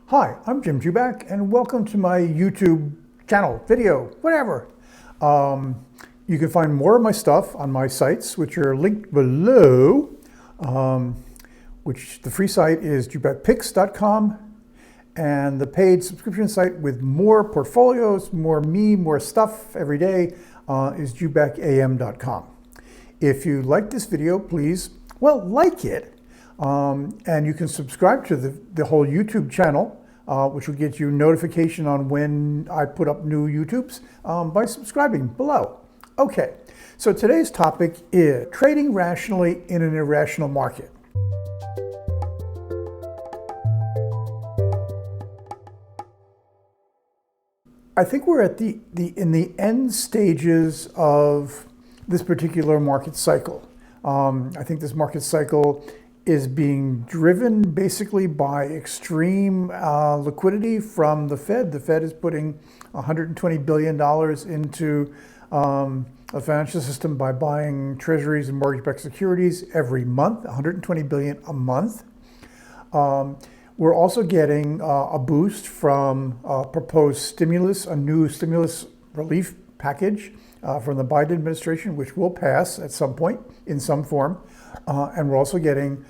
Hi, I'm Jim Jubak, and welcome to my YouTube channel, video, whatever. You can find more of my stuff on my sites, which are linked below, which the free site is jubakpicks.com, and the paid subscription site with more portfolios, more me, more stuff every day is jubakam.com. If you like this video, please, like it. And you can subscribe to the whole YouTube channel, which will get you notification on when I put up new YouTubes by subscribing below. Okay, so today's topic is trading rationally in an irrational market. I think we're at in the end stages of this particular market cycle. I think this market cycle is being driven basically by extreme liquidity from the Fed. The Fed is putting $120 billion into a financial system by buying treasuries and mortgage-backed securities every month, $120 billion a month. We're also getting a boost from proposed stimulus, a new stimulus relief package from the Biden administration, which will pass at some point in some form. And we're also getting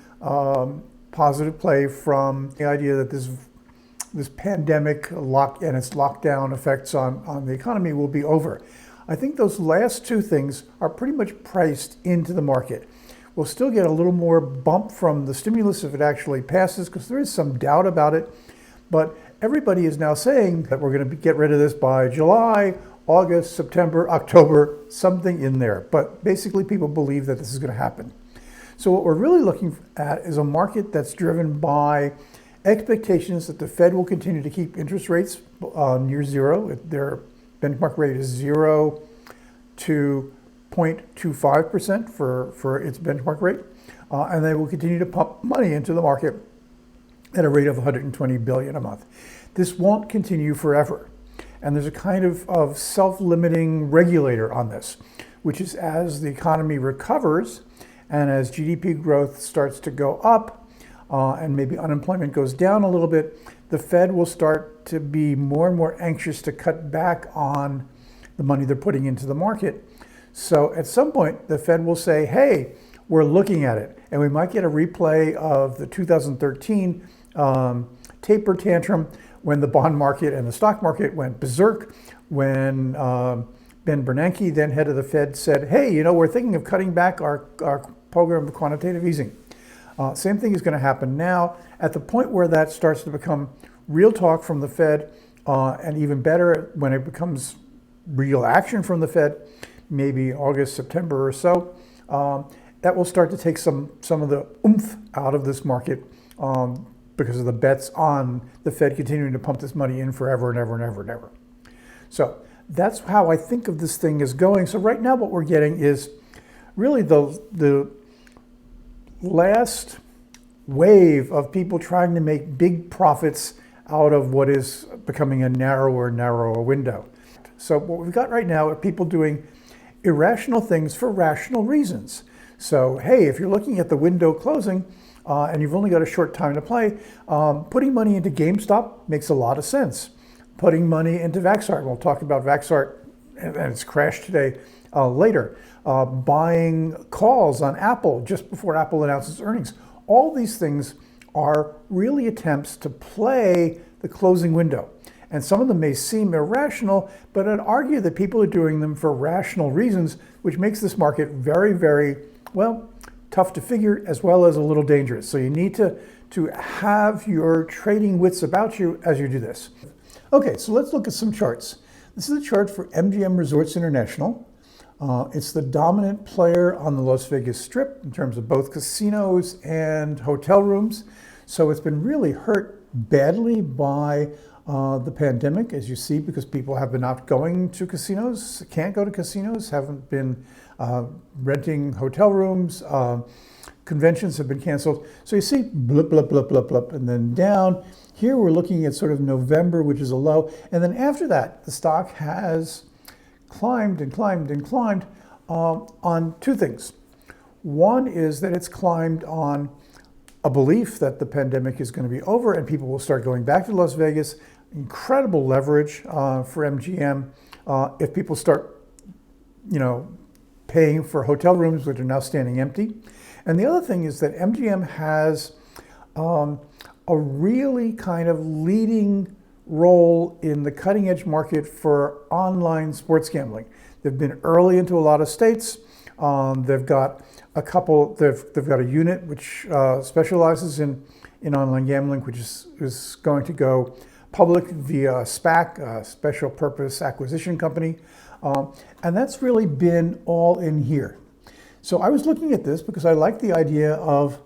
positive play from the idea that this pandemic and its lockdown effects on the economy will be over. I think those last two things are pretty much priced into the market. We'll still get a little more bump from the stimulus if it actually passes, because there is some doubt about it. But everybody is now saying that we're going to get rid of this by July, August, September, October, something in there. But basically people believe that this is going to happen. So what we're really looking at is a market that's driven by expectations that the Fed will continue to keep interest rates near zero. Their benchmark rate is 0 to 0.25% for its benchmark rate. And they will continue to pump money into the market at a rate of $120 billion a month. This won't continue forever. And there's a kind of self-limiting regulator on this, which is as the economy recovers, and as GDP growth starts to go up and maybe unemployment goes down a little bit, the Fed will start to be more and more anxious to cut back on the money they're putting into the market. So at some point, the Fed will say, hey, we're looking at it. And we might get a replay of the 2013 taper tantrum when the bond market and the stock market went berserk, when Ben Bernanke, then head of the Fed, said, hey, we're thinking of cutting back our program of quantitative easing. Same thing is going to happen now. At the point where that starts to become real talk from the Fed, and even better when it becomes real action from the Fed, maybe August, September or so, that will start to take some of the oomph out of this market because of the bets on the Fed continuing to pump this money in forever and ever and ever and ever. So that's how I think of this thing is going. So right now what we're getting is really the last wave of people trying to make big profits out of what is becoming a narrower and narrower window. So what we've got right now are people doing irrational things for rational reasons. So, hey, if you're looking at the window closing and you've only got a short time to play, putting money into GameStop makes a lot of sense. Putting money into VXRT, we'll talk about VXRT and its crash today later. Buying calls on Apple just before Apple announces earnings. All these things are really attempts to play the closing window. And some of them may seem irrational, but I'd argue that people are doing them for rational reasons, which makes this market very, very, tough to figure as well as a little dangerous. So you need to have your trading wits about you as you do this. Okay, so let's look at some charts. This is a chart for MGM Resorts International. It's the dominant player on the Las Vegas Strip in terms of both casinos and hotel rooms. So it's been really hurt badly by the pandemic, as you see, because people have been not going to casinos, can't go to casinos, haven't been renting hotel rooms, conventions have been canceled. So you see blip, blip, blip, blip, blip, and then down. Here we're looking at sort of November, which is a low. And then after that, the stock has climbed and climbed and climbed on two things. One is that it's climbed on a belief that the pandemic is going to be over and people will start going back to Las Vegas. Incredible leverage for MGM if people start, paying for hotel rooms which are now standing empty. And the other thing is that MGM has a really kind of leading role in the cutting edge market for online sports gambling. They've been early into a lot of states. They've got a unit which specializes in online gambling, which is going to go public via a SPAC, a special purpose acquisition company. And that's really been all in here. So I was looking at this because I like the idea of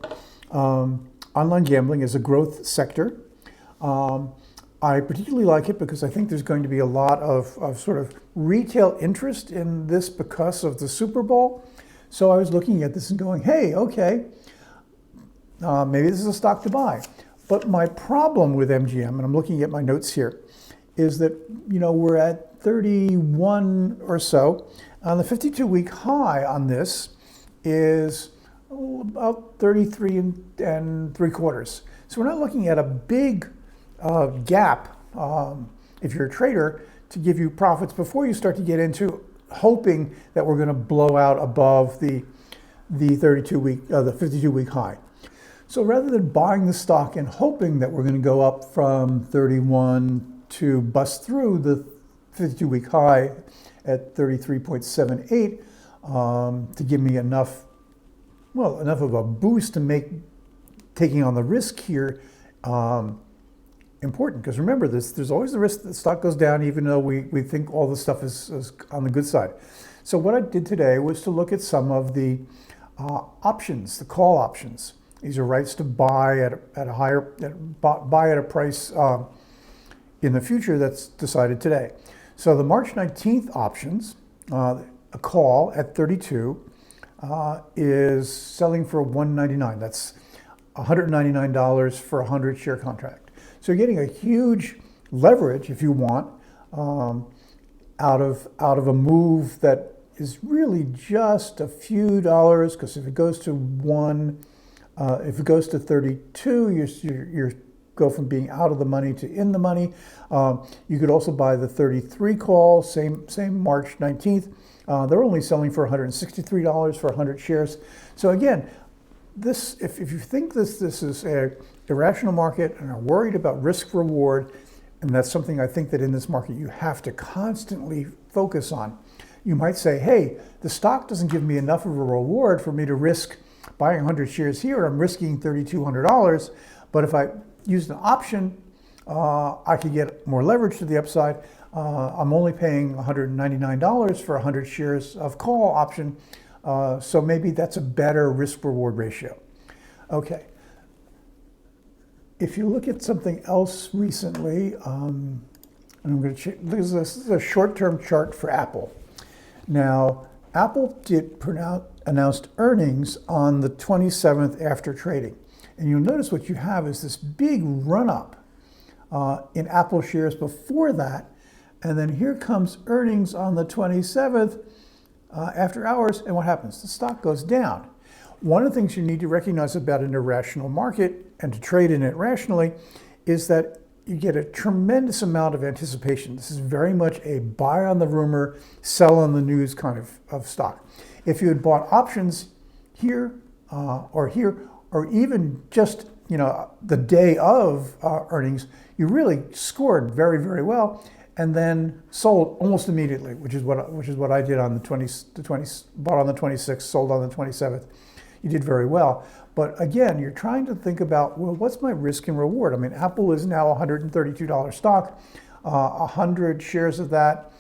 online gambling as a growth sector. I particularly like it because I think there's going to be a lot of sort of retail interest in this because of the Super Bowl. So I was looking at this and going, hey, okay, maybe this is a stock to buy. But my problem with MGM, and I'm looking at my notes here, is that, we're at 31 or so. And the 52-week high on this is about 33 and 3/4. So we're not looking at a big gap, if you're a trader, to give you profits before you start to get into hoping that we're going to blow out above the 52-week high. So rather than buying the stock and hoping that we're going to go up from 31 to bust through the 52-week high at 33.78 to give me enough of a boost to make taking on the risk here important. Because remember, there's always the risk that the stock goes down, even though we think all the stuff is on the good side. So what I did today was to look at some of the options, the call options. These are rights to buy at a price in the future that's decided today. So the March 19th options, a call at 32 is selling for $199. That's $199 for a 100 share contract. So you're getting a huge leverage, if you want, out of a move that is really just a few dollars. Because if it goes to 32, you go from being out of the money to in the money. You could also buy the 33 call, same March 19th. They're only selling for $163 for 100 shares. So again, this, if you think this is a irrational market and are worried about risk reward, and that's something I think that in this market you have to constantly focus on. You might say, hey, the stock doesn't give me enough of a reward for me to risk buying 100 shares here. I'm risking $3,200. But if I used an option, I could get more leverage to the upside. I'm only paying $199 for 100 shares of call option. So maybe that's a better risk reward ratio. Okay. If you look at something else recently, and I'm going to this is a short-term chart for Apple. Now, Apple announced earnings on the 27th after trading. And you'll notice what you have is this big run-up in Apple shares before that. And then here comes earnings on the 27th after hours. And what happens? The stock goes down. One of the things you need to recognize about an irrational market and to trade in it rationally is that you get a tremendous amount of anticipation. This is very much a buy on the rumor, sell on the news kind of stock. If you had bought options here, or even just the day of earnings, you really scored very, very well, and then sold almost immediately, which is what I did on the 20. Bought on the 26th, sold on the 27th. You did very well. But again, you're trying to think about, well, what's my risk and reward? I mean, Apple is now a $132 stock, 100 shares of that,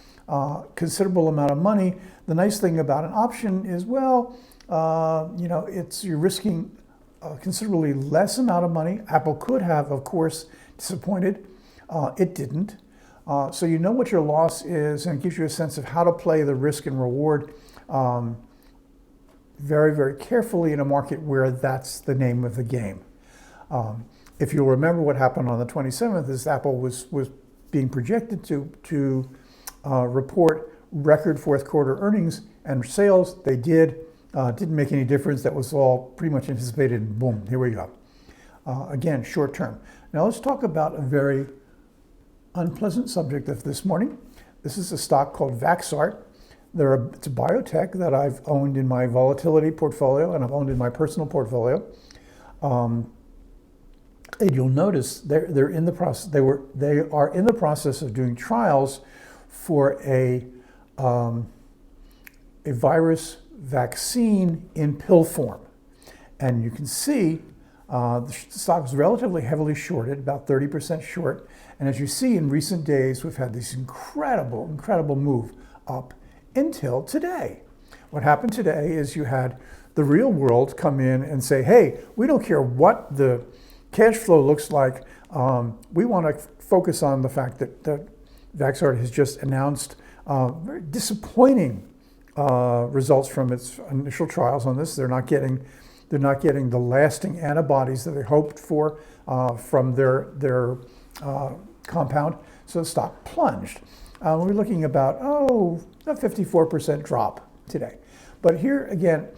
considerable amount of money. The nice thing about an option is, well, you're risking a considerably less amount of money. Apple could have, of course, disappointed. It didn't. So you know what your loss is, and it gives you a sense of how to play the risk and reward very, very carefully in a market where that's the name of the game. If you'll remember what happened on the 27th is Apple was being projected to report record fourth quarter earnings and sales. They did. Didn't make any difference. That was all pretty much anticipated. Boom, here we go. again, short term. Now let's talk about a very unpleasant subject of this morning. This is a stock called VXRT. It's a biotech that I've owned in my volatility portfolio and I've owned in my personal portfolio. And you'll notice they're in the process. They are in the process of doing trials for a virus vaccine in pill form, and you can see the stock is relatively heavily shorted, about 30% short. And as you see, in recent days, we've had this incredible move up until today. What happened today is you had the real world come in and say, hey, we don't care what the cash flow looks like. We want to focus on the fact that VXRT has just announced very disappointing results from its initial trials on this. They're not getting the lasting antibodies that they hoped for from their compound. So the stock plunged. We're looking about a 54% drop today. But here again,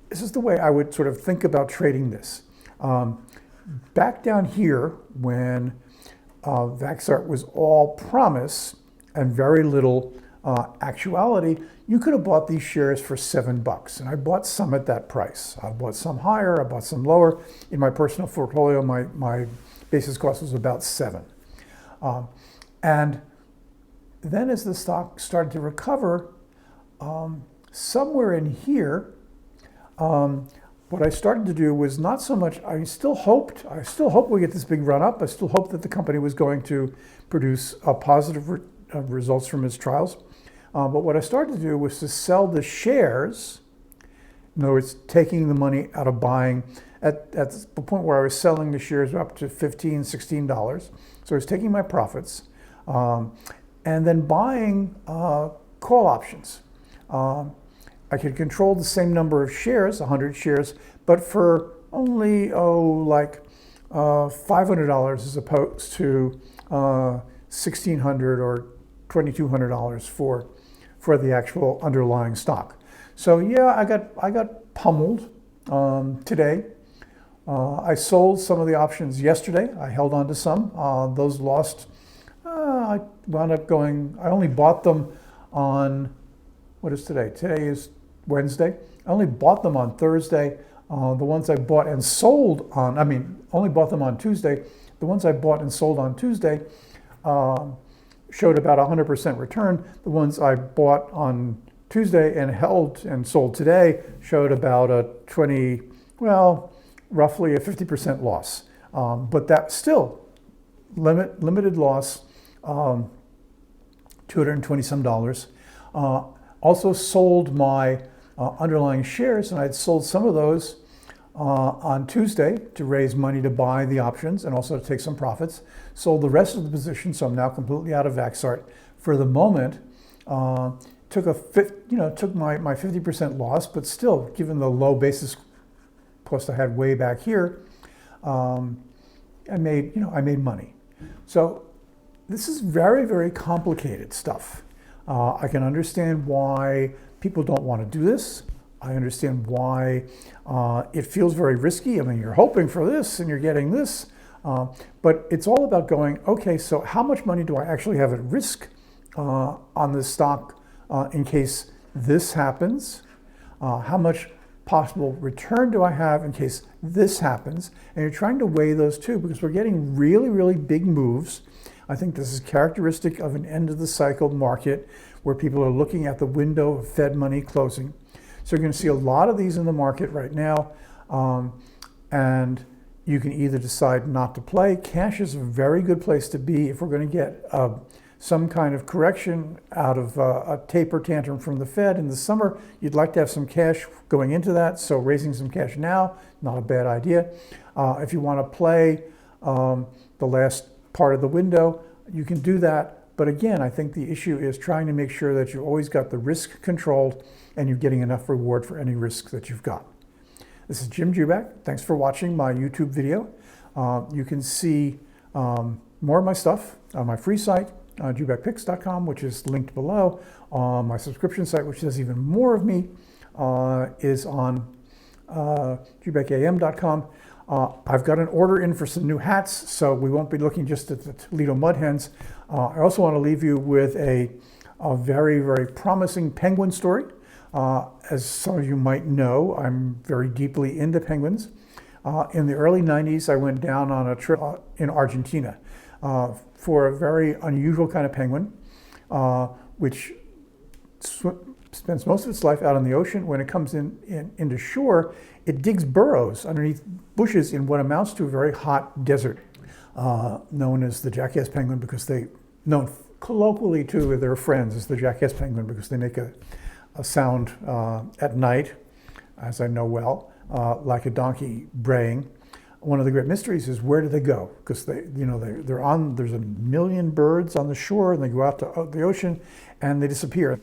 this is the way I would sort of think about trading this. Back down here, when VXRT was all promise and very little actuality, you could have bought these shares for $7. And I bought some at that price. I bought some higher, I bought some lower. In my personal portfolio, my basis cost was about $7. And then as the stock started to recover, somewhere in here, what I started to do was not so much, I still hoped we get this big run up. I still hoped that the company was going to produce positive results from its trials. But what I started to do was to sell the shares. In other words, taking the money out of buying at the point where I was selling the shares up to $15, $16. So I was taking my profits and then buying call options. I could control the same number of shares, 100 shares, but for only, like $500 as opposed to $1,600 or $2,200 for the actual underlying stock. So yeah, I got pummeled today. I sold some of the options yesterday. I held on to some. Those lost. I wound up going, I only bought them on, what is today? Today is Wednesday. I only bought them on Thursday. The ones I bought and sold on, only bought them on Tuesday. The ones I bought and sold on Tuesday showed about 100% return. The ones I bought on Tuesday and held and sold today showed about a roughly a 50% loss. But that's still limited loss, $220 some. Also sold my underlying shares, and I'd sold some of those on Tuesday to raise money to buy the options and also to take some profits. Sold the rest of the position, so I'm now completely out of VXRT for the moment. Took my 50% loss, but still, given the low basis cost I had way back here, I made money. So this is very, very complicated stuff. I can understand why people don't want to do this. I understand why it feels very risky. You're hoping for this and you're getting this, but it's all about going, okay, so how much money do I actually have at risk on this stock in case this happens? How much possible return do I have in case this happens? And you're trying to weigh those two because we're getting really, really big moves. I think this is characteristic of an end of the cycle market where people are looking at the window of Fed money closing. So you're going to see a lot of these in the market right now. And you can either decide not to play. Cash is a very good place to be if we're going to get some kind of correction out of a taper tantrum from the Fed in the summer. You'd like to have some cash going into that. So raising some cash now, not a bad idea. If you want to play the last part of the window, you can do that. But again, I think the issue is trying to make sure that you've always got the risk controlled and you're getting enough reward for any risk that you've got. This is Jim Jubak. Thanks for watching my YouTube video. You can see more of my stuff on my free site, jubakpicks.com, which is linked below. My subscription site, which has even more of me, is on jubakam.com. I've got an order in for some new hats, so we won't be looking just at the Toledo Mud Hens. I also want to leave you with a very, very promising penguin story. As some of you might know, I'm very deeply into penguins. In the early 90s, I went down on a trip in Argentina for a very unusual kind of penguin, which spends most of its life out on the ocean. When it comes into shore, it digs burrows underneath bushes in what amounts to a very hot desert, known as the jackass penguin, because known colloquially to their friends as the jackass penguin, because they make a sound at night, as I know well, like a donkey braying. One of the great mysteries is, where do they go? Because there's a million birds on the shore, and they go out to the ocean and they disappear.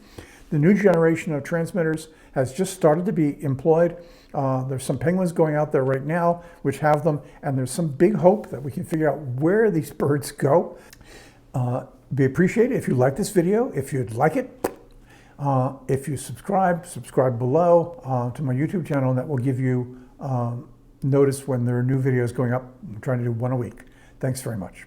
The new generation of transmitters has just started to be employed. There's some penguins going out there right now which have them, and there's some big hope that we can figure out where these birds go. Be appreciated if you like this video. If you'd like it, if you subscribe below to my YouTube channel, and that will give you notice when there are new videos going up. I'm trying to do one a week. Thanks very much.